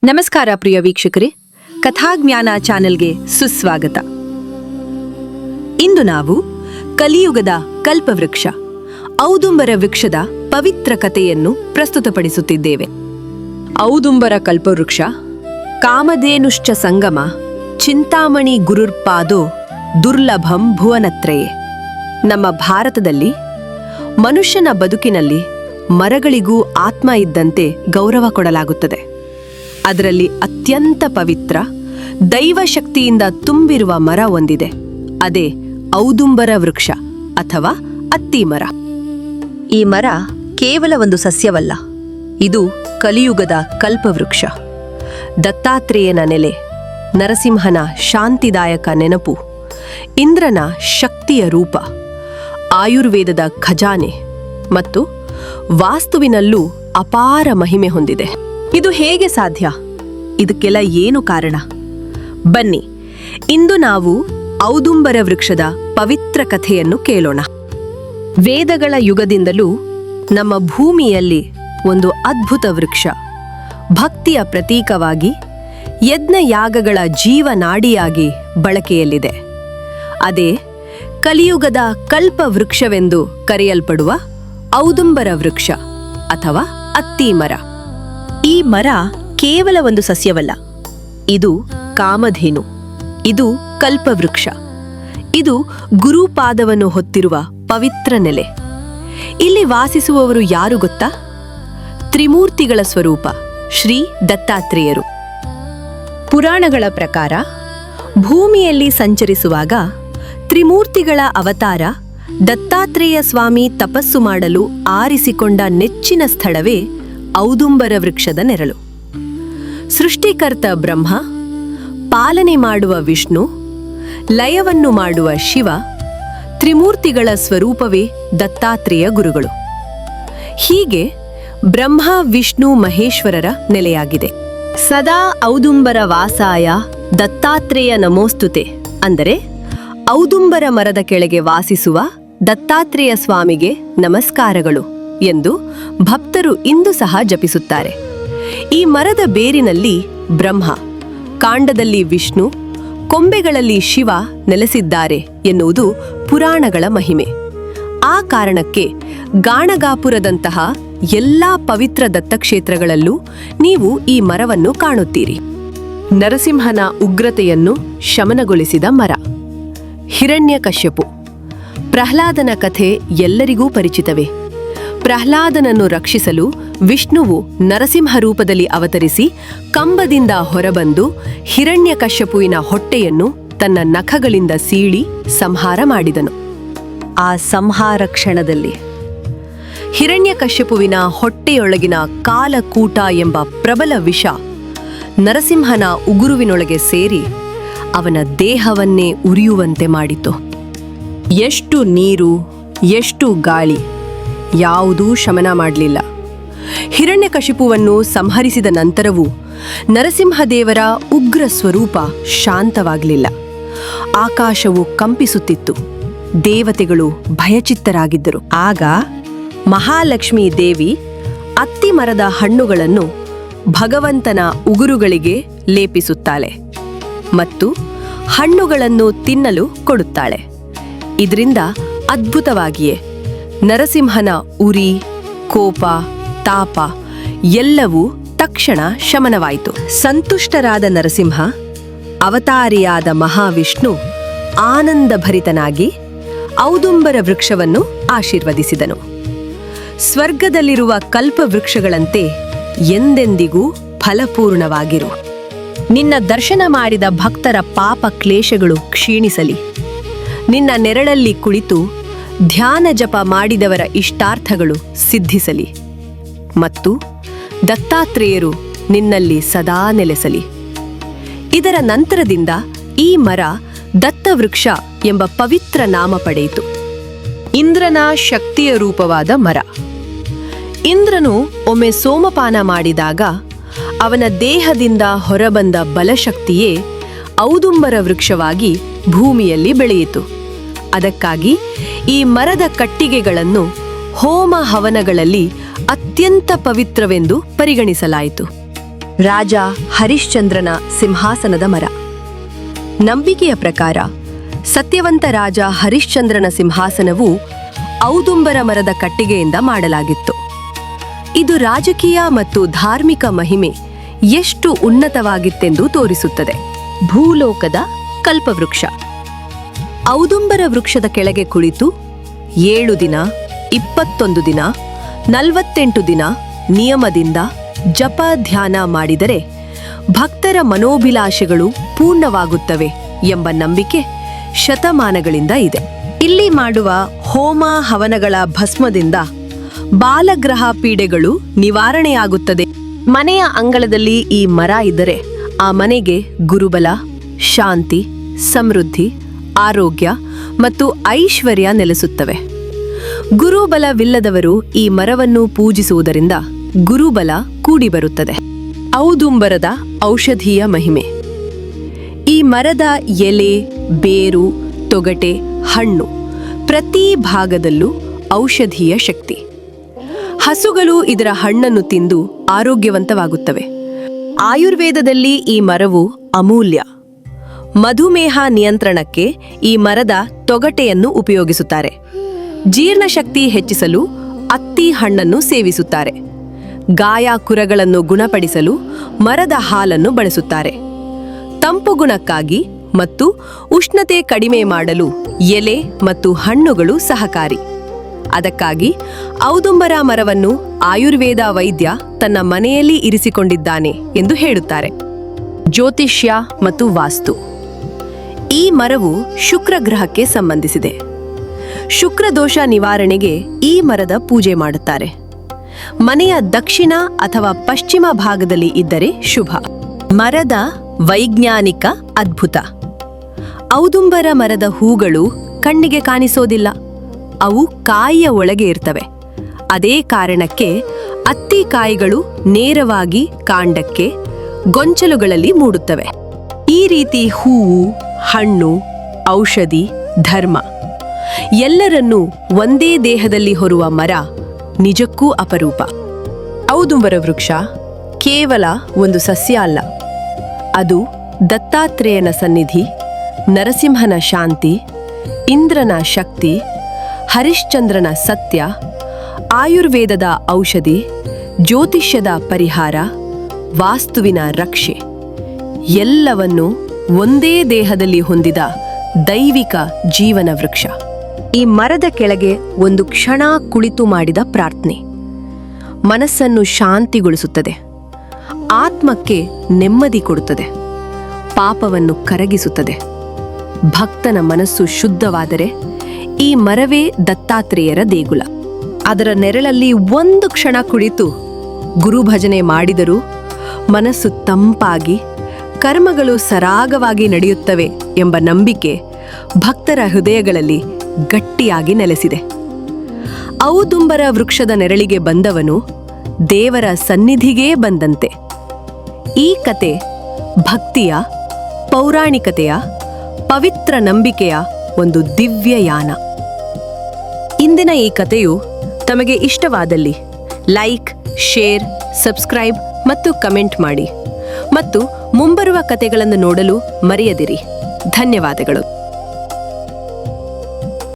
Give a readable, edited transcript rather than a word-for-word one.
ನಮಸ್ಕಾರ ಪ್ರಿಯ ವೀಕ್ಷಕರೇ, ಕಥಾಜ್ಞಾನ ಚಾನೆಲ್ಗೆ ಸುಸ್ವಾಗತ. ಇಂದು ನಾವು ಕಲಿಯುಗದ ಕಲ್ಪವೃಕ್ಷ ಔದುಂಬರ ವೃಕ್ಷದ ಪವಿತ್ರ ಕಥೆಯನ್ನು ಪ್ರಸ್ತುತಪಡಿಸುತ್ತಿದ್ದೇವೆ. ಔದುಂಬರ ಕಲ್ಪವೃಕ್ಷ ಕಾಮಧೇನುಶ್ಚ ಸಂಗಮ ಚಿಂತಾಮಣಿ ಗುರುರ್ಪಾದೋ ದುರ್ಲಭಂ ಭುವನತ್ರಯೇ. ನಮ್ಮ ಭಾರತದಲ್ಲಿ ಮನುಷ್ಯನ ಬದುಕಿನಲ್ಲಿ ಮರಗಳಿಗೂ ಆತ್ಮ ಇದ್ದಂತೆ ಗೌರವ ಕೊಡಲಾಗುತ್ತದೆ. ಅದರಲ್ಲಿ ಅತ್ಯಂತ ಪವಿತ್ರ ದೈವಶಕ್ತಿಯಿಂದ ತುಂಬಿರುವ ಮರ ಒಂದಿದೆ. ಅದೇ ಔದುಂಬರ ವೃಕ್ಷ ಅಥವಾ ಅತ್ತಿ ಮರ. ಈ ಮರ ಕೇವಲ ಒಂದು ಸಸ್ಯವಲ್ಲ, ಇದು ಕಲಿಯುಗದ ಕಲ್ಪವೃಕ್ಷ. ದತ್ತಾತ್ರೇಯನ ನೆಲೆ, ನರಸಿಂಹನ ಶಾಂತಿದಾಯಕ ನೆನಪು, ಇಂದ್ರನ ಶಕ್ತಿಯ ರೂಪ, ಆಯುರ್ವೇದದ ಖಜಾನೆ ಮತ್ತು ವಾಸ್ತುವಿನಲ್ಲೂ ಅಪಾರ ಮಹಿಮೆ ಹೊಂದಿದೆ. ಇದು ಹೇಗೆ ಸಾಧ್ಯ? ಇದಕ್ಕೆಲ್ಲ ಏನು ಕಾರಣ? ಬನ್ನಿ, ಇಂದು ನಾವು ಔದುಂಬರ ವೃಕ್ಷದ ಪವಿತ್ರ ಕಥೆಯನ್ನು ಕೇಳೋಣ. ವೇದಗಳ ಯುಗದಿಂದಲೂ ನಮ್ಮ ಭೂಮಿಯಲ್ಲಿ ಒಂದು ಅದ್ಭುತ ವೃಕ್ಷ, ಭಕ್ತಿಯ ಪ್ರತೀಕವಾಗಿ, ಯಜ್ಞಯಾಗಗಳ ಜೀವನಾಡಿಯಾಗಿ ಬಳಕೆಯಲ್ಲಿದೆ. ಅದೇ ಕಲಿಯುಗದ ಕಲ್ಪವೃಕ್ಷವೆಂದು ಕರೆಯಲ್ಪಡುವ ಔದುಂಬರ ವೃಕ್ಷ ಅಥವಾ ಅತ್ತಿ ಮರ. ಈ ಮರ ಕೇವಲ ಒಂದು ಸಸ್ಯವಲ್ಲ, ಇದು ಕಾಮಧೇನು, ಇದು ಕಲ್ಪವೃಕ್ಷ, ಇದು ಗುರುಪಾದವನ್ನು ಹೊತ್ತಿರುವ ಪವಿತ್ರ ನೆಲೆ. ಇಲ್ಲಿ ವಾಸಿಸುವವರು ಯಾರು ಗೊತ್ತಾ? ತ್ರಿಮೂರ್ತಿಗಳ ಸ್ವರೂಪ ಶ್ರೀ ದತ್ತಾತ್ರೇಯರು. ಪುರಾಣಗಳ ಪ್ರಕಾರ ಭೂಮಿಯಲ್ಲಿ ಸಂಚರಿಸುವಾಗ ತ್ರಿಮೂರ್ತಿಗಳ ಅವತಾರ ದತ್ತಾತ್ರೇಯ ಸ್ವಾಮಿ ತಪಸ್ಸು ಮಾಡಲು ಆರಿಸಿಕೊಂಡ ನೆಚ್ಚಿನ ಸ್ಥಳವೇ ಔದುಂಬರ ವೃಕ್ಷದ ನೆರಳು. ಸೃಷ್ಟಿಕರ್ತ ಬ್ರಹ್ಮ, ಪಾಲನೆ ಮಾಡುವ ವಿಷ್ಣು, ಲಯವನ್ನು ಮಾಡುವ ಶಿವ, ತ್ರಿಮೂರ್ತಿಗಳ ಸ್ವರೂಪವೇ ದತ್ತಾತ್ರೇಯ ಗುರುಗಳು. ಹೀಗೆ ಬ್ರಹ್ಮ ವಿಷ್ಣು ಮಹೇಶ್ವರರ ನೆಲೆಯಾಗಿದೆ. ಸದಾ ಔದುಂಬರ ವಾಸಾಯ ದತ್ತಾತ್ರೇಯ ನಮೋಸ್ತುತೆ, ಅಂದರೆ ಔದುಂಬರ ಮರದ ಕೆಳಗೆ ವಾಸಿಸುವ ದತ್ತಾತ್ರೇಯ ಸ್ವಾಮಿಗೆ ನಮಸ್ಕಾರಗಳು ಎಂದು ಭಕ್ತರು ಇಂದು ಸಹ ಜಪಿಸುತ್ತಾರೆ. ಈ ಮರದ ಬೇರಿನಲ್ಲಿ ಬ್ರಹ್ಮ, ಕಾಂಡದಲ್ಲಿ ವಿಷ್ಣು, ಕೊಂಬೆಗಳಲ್ಲಿ ಶಿವ ನೆಲೆಸಿದ್ದಾರೆ ಎನ್ನುವುದು ಪುರಾಣಗಳ ಮಹಿಮೆ. ಆ ಕಾರಣಕ್ಕೆ ಗಾಣಗಾಪುರದಂತಹ ಎಲ್ಲಾ ಪವಿತ್ರ ದತ್ತಕ್ಷೇತ್ರಗಳಲ್ಲೂ ನೀವು ಈ ಮರವನ್ನು ಕಾಣುತ್ತೀರಿ. ನರಸಿಂಹನ ಉಗ್ರತೆಯನ್ನು ಶಮನಗೊಳಿಸಿದ ಮರ. ಹಿರಣ್ಯಕಶ್ಯಪು. ಪ್ರಹ್ಲಾದನ ಕಥೆ ಎಲ್ಲರಿಗೂ ಪರಿಚಿತವೇ. ಪ್ರಹ್ಲಾದನನ್ನು ರಕ್ಷಿಸಲು ವಿಷ್ಣುವು ನರಸಿಂಹ ರೂಪದಲ್ಲಿ ಅವತರಿಸಿ ಕಂಬದಿಂದ ಹೊರಬಂದು ಹಿರಣ್ಯಕಶ್ಯಪುವಿನ ಹೊಟ್ಟೆಯನ್ನು ತನ್ನ ನಖಗಳಿಂದ ಸೀಳಿ ಸಂಹಾರ ಮಾಡಿದನು. ಆ ಸಂಹಾರ ಕ್ಷಣದಲ್ಲಿ ಹಿರಣ್ಯಕಶ್ಯಪುವಿನ ಹೊಟ್ಟೆಯೊಳಗಿನ ಕಾಲಕೂಟ ಎಂಬ ಪ್ರಬಲ ವಿಷ ನರಸಿಂಹನ ಉಗುರುವಿನೊಳಗೆ ಸೇರಿ ಅವನ ದೇಹವನ್ನೇ ಉರಿಯುವಂತೆ ಮಾಡಿತು. ಎಷ್ಟು ನೀರು, ಎಷ್ಟು ಗಾಳಿ, ಯಾವುದೂ ಶಮನ ಮಾಡಲಿಲ್ಲ. ಹಿರಣ್ಯಕಶಿಪುವನ್ನು ಸಂಹರಿಸಿದ ನಂತರವೂ ನರಸಿಂಹದೇವರ ಉಗ್ರ ಸ್ವರೂಪ ಶಾಂತವಾಗಲಿಲ್ಲ. ಆಕಾಶವು ಕಂಪಿಸುತ್ತಿತ್ತು, ದೇವತೆಗಳು ಭಯಚಿತ್ತರಾಗಿದ್ದರು. ಆಗ ಮಹಾಲಕ್ಷ್ಮೀ ದೇವಿ ಅತ್ತಿ ಮರದ ಹಣ್ಣುಗಳನ್ನು ಭಗವಂತನ ಉಗುರುಗಳಿಗೆ ಲೇಪಿಸುತ್ತಾಳೆ ಮತ್ತು ಹಣ್ಣುಗಳನ್ನು ತಿನ್ನಲು ಕೊಡುತ್ತಾಳೆ. ಇದರಿಂದ ಅದ್ಭುತವಾಗಿಯೇ ನರಸಿಂಹನ ಉರಿ, ಕೋಪ, ತಾಪ ಎಲ್ಲವೂ ತಕ್ಷಣ ಶಮನವಾಯಿತು. ಸಂತುಷ್ಟರಾದ ನರಸಿಂಹ, ಅವತಾರಿಯಾದ ಮಹಾವಿಷ್ಣು ಆನಂದಭರಿತನಾಗಿ ಔದುಂಬರ ವೃಕ್ಷವನ್ನು ಆಶೀರ್ವದಿಸಿದನು. ಸ್ವರ್ಗದಲ್ಲಿರುವ ಕಲ್ಪವೃಕ್ಷಗಳಂತೆ ಎಂದೆಂದಿಗೂ ಫಲಪೂರ್ಣವಾಗಿರು. ನಿನ್ನ ದರ್ಶನ ಮಾಡಿದ ಭಕ್ತರ ಪಾಪ ಕ್ಲೇಶಗಳು ಕ್ಷೀಣಿಸಲಿ. ನಿನ್ನ ನೆರಳಲ್ಲಿ ಕುಳಿತು ಧ್ಯಾನ ಜಪ ಮಾಡಿದವರ ಇಷ್ಟಾರ್ಥಗಳು ಸಿದ್ಧಿಸಲಿ ಮತ್ತು ದತ್ತಾತ್ರೇಯರು ನಿನ್ನಲ್ಲಿ ಸದಾ ನೆಲೆಸಲಿ. ಇದರ ನಂತರದಿಂದ ಈ ಮರ ದತ್ತವೃಕ್ಷ ಎಂಬ ಪವಿತ್ರ ನಾಮ ಪಡೆಯಿತು. ಇಂದ್ರನ ಶಕ್ತಿಯ ರೂಪವಾದ ಮರ. ಇಂದ್ರನು ಒಮ್ಮೆ ಸೋಮಪಾನ ಮಾಡಿದಾಗ ಅವನ ದೇಹದಿಂದ ಹೊರಬಂದ ಬಲಶಕ್ತಿಯೇ ಔದುಂಬರ ವೃಕ್ಷವಾಗಿ ಭೂಮಿಯಲ್ಲಿ ಬೆಳೆಯಿತು. ಅದಕ್ಕಾಗಿ ಈ ಮರದ ಕಟ್ಟಿಗೆಗಳನ್ನು ಹೋಮ ಹವನಗಳಲ್ಲಿ ಅತ್ಯಂತ ಪವಿತ್ರವೆಂದು ಪರಿಗಣಿಸಲಾಯಿತು. ರಾಜ ಹರಿಶ್ಚಂದ್ರನ ಸಿಂಹಾಸನದ ಮರ. ನಂಬಿಕೆಯ ಪ್ರಕಾರ ಸತ್ಯವಂತ ರಾಜ ಹರಿಶ್ಚಂದ್ರನ ಸಿಂಹಾಸನವು ಔದುಂಬರ ಮರದ ಕಟ್ಟಿಗೆಯಿಂದ ಮಾಡಲಾಗಿತ್ತು. ಇದು ರಾಜಕೀಯ ಮತ್ತು ಧಾರ್ಮಿಕ ಮಹಿಮೆ ಎಷ್ಟು ಉನ್ನತವಾಗಿತ್ತೆಂದು ತೋರಿಸುತ್ತದೆ. ಭೂಲೋಕದ ಕಲ್ಪವೃಕ್ಷ. ಔದುಂಬರ ವೃಕ್ಷದ ಕೆಳಗೆ ಕುಳಿತು 7 ದಿನ, 21 ದಿನ, 48 ದಿನ ನಿಯಮದಿಂದ ಜಪ ಧ್ಯಾನ ಮಾಡಿದರೆ ಭಕ್ತರ ಮನೋಭಿಲಾಷೆಗಳು ಪೂರ್ಣವಾಗುತ್ತವೆ ಎಂಬ ನಂಬಿಕೆ ಶತಮಾನಗಳಿಂದ ಇದೆ. ಇಲ್ಲಿ ಮಾಡುವ ಹೋಮ ಹವನಗಳ ಭಸ್ಮದಿಂದ ಬಾಲಗ್ರಹ ಪೀಡೆಗಳು ನಿವಾರಣೆಯಾಗುತ್ತದೆ. ಮನೆಯ ಅಂಗಳದಲ್ಲಿ ಈ ಮರ ಇದ್ದರೆ ಆ ಮನೆಗೆ ಗುರುಬಲ, ಶಾಂತಿ, ಸಮೃದ್ಧಿ, ಆರೋಗ್ಯ ಮತ್ತು ಐಶ್ವರ್ಯ ನೆಲೆಸುತ್ತವೆ. ಗುರುಬಲವಿಲ್ಲದವರು ಈ ಮರವನ್ನು ಪೂಜಿಸುವುದರಿಂದ ಗುರುಬಲ ಕೂಡಿ ಬರುತ್ತದೆ. ಔದುಂಬರದ ಔಷಧೀಯ ಮಹಿಮೆ. ಈ ಮರದ ಎಲೆ, ಬೇರು, ತೊಗಟೆ, ಹಣ್ಣು ಪ್ರತಿ ಭಾಗದಲ್ಲೂ ಔಷಧೀಯ ಶಕ್ತಿ. ಹಸುಗಳು ಇದರ ಹಣ್ಣನ್ನು ತಿಂದು ಆರೋಗ್ಯವಂತವಾಗುತ್ತವೆ. ಆಯುರ್ವೇದದಲ್ಲಿ ಈ ಮರವು ಅಮೂಲ್ಯ. ಮಧುಮೇಹ ನಿಯಂತ್ರಣಕ್ಕೆ ಈ ಮರದ ತೊಗಟೆಯನ್ನು ಉಪಯೋಗಿಸುತ್ತಾರೆ. ಜೀರ್ಣಶಕ್ತಿ ಹೆಚ್ಚಿಸಲು ಅತ್ತಿ ಹಣ್ಣನ್ನು ಸೇವಿಸುತ್ತಾರೆ. ಗಾಯ ಕುರಗಳನ್ನು ಗುಣಪಡಿಸಲು ಮರದ ಹಾಲನ್ನು ಬಳಸುತ್ತಾರೆ. ತಂಪು ಗುಣಕ್ಕಾಗಿ ಮತ್ತು ಉಷ್ಣತೆ ಕಡಿಮೆ ಮಾಡಲು ಎಲೆ ಮತ್ತು ಹಣ್ಣುಗಳು ಸಹಕಾರಿ. ಅದಕ್ಕಾಗಿ ಔದುಂಬರ ಮರವನ್ನು ಆಯುರ್ವೇದ ವೈದ್ಯ ತನ್ನ ಮನೆಯಲ್ಲಿ ಇರಿಸಿಕೊಂಡಿದ್ದಾನೆ ಎಂದು ಹೇಳುತ್ತಾರೆ. ಜ್ಯೋತಿಷ್ಯ ಮತ್ತು ವಾಸ್ತು. ಈ ಮರವು ಶುಕ್ರ ಗ್ರಹಕ್ಕೆ ಸಂಬಂಧಿಸಿದೆ. ಶುಕ್ರದೋಷ ನಿವಾರಣೆಗೆ ಈ ಮರದ ಪೂಜೆ ಮಾಡುತ್ತಾರೆ. ಮನೆಯ ದಕ್ಷಿಣ ಅಥವಾ ಪಶ್ಚಿಮ ಭಾಗದಲ್ಲಿ ಇದ್ದರೆ ಶುಭ. ಮರದ ವೈಜ್ಞಾನಿಕ ಅದ್ಭುತ. ಔದುಂಬರ ಮರದ ಹೂಗಳು ಕಣ್ಣಿಗೆ ಕಾಣಿಸೋದಿಲ್ಲ. ಅವು ಕಾಯಿಯ ಒಳಗೆ ಇರ್ತವೆ. ಅದೇ ಕಾರಣಕ್ಕೆ ಅತ್ತಿ ಕಾಯಿಗಳು ನೇರವಾಗಿ ಕಾಂಡಕ್ಕೆ, ಗೊಂಚಲುಗಳಲ್ಲಿ ಮೂಡುತ್ತವೆ. ಈ ರೀತಿ ಹೂವು, ಹಣ್ಣು, ಔಷಧಿ, ಧರ್ಮ ಎಲ್ಲರನ್ನೂ ಒಂದೇ ದೇಹದಲ್ಲಿ ಹೊರುವ ಮರ ನಿಜಕ್ಕೂ ಅಪರೂಪ. ಔದುಂಬರ ವೃಕ್ಷ ಕೇವಲ ಒಂದು ಸಸ್ಯ ಅಲ್ಲ. ಅದು ದತ್ತಾತ್ರೇಯನ ಸನ್ನಿಧಿ, ನರಸಿಂಹನ ಶಾಂತಿ, ಇಂದ್ರನ ಶಕ್ತಿ, ಹರಿಶ್ಚಂದ್ರನ ಸತ್ಯ, ಆಯುರ್ವೇದದ ಔಷಧಿ, ಜ್ಯೋತಿಷ್ಯದ ಪರಿಹಾರ, ವಾಸ್ತುವಿನ ರಕ್ಷೆ ಎಲ್ಲವನ್ನೂ ಒಂದೇ ದೇಹದಲ್ಲಿ ಹೊಂದಿದ ದೈವಿಕ ಜೀವನ ವೃಕ್ಷ. ಈ ಮರದ ಕೆಳಗೆ ಒಂದು ಕ್ಷಣ ಕುಳಿತು ಮಾಡಿದ ಪ್ರಾರ್ಥನೆ ಮನಸ್ಸನ್ನು ಶಾಂತಿಗೊಳಿಸುತ್ತದೆ, ಆತ್ಮಕ್ಕೆ ನೆಮ್ಮದಿ ಕೊಡುತ್ತದೆ, ಪಾಪವನ್ನು ಕರಗಿಸುತ್ತದೆ. ಭಕ್ತನ ಮನಸ್ಸು ಶುದ್ಧವಾದರೆ ಈ ಮರವೇ ದತ್ತಾತ್ರೇಯರ ದೇಗುಲ. ಅದರ ನೆರಳಲ್ಲಿ ಒಂದು ಕ್ಷಣ ಕುಳಿತು ಗುರುಭಜನೆ ಮಾಡಿದರೂ ಮನಸ್ಸು ತಂಪಾಗಿ ಕರ್ಮಗಳು ಸರಾಗವಾಗಿ ನಡೆಯುತ್ತವೆ ಎಂಬ ನಂಬಿಕೆ ಭಕ್ತರ ಹೃದಯಗಳಲ್ಲಿ ಗಟ್ಟಿಯಾಗಿ ನೆಲೆಸಿದೆ. ಔದುಂಬರ ವೃಕ್ಷದ ನೆರಳಿಗೆ ಬಂದವನು ದೇವರ ಸನ್ನಿಧಿಗೇ ಬಂದಂತೆ. ಈ ಕತೆ ಭಕ್ತಿಯ, ಪೌರಾಣಿಕತೆಯ, ಪವಿತ್ರ ನಂಬಿಕೆಯ ಒಂದು ದಿವ್ಯ ಯಾನ. ಇಂದಿನ ಈ ಕಥೆಯು ತಮಗೆ ಇಷ್ಟವಾದಲ್ಲಿ ಲೈಕ್, ಶೇರ್, ಸಬ್ಸ್ಕ್ರೈಬ್ ಮತ್ತು ಕಮೆಂಟ್ ಮಾಡಿ. ಮತ್ತು ಮುಂಬರುವ ಕಥೆಗಳನ್ನು ನೋಡಲು ಮರೆಯದಿರಿ. ಧನ್ಯವಾದಗಳು.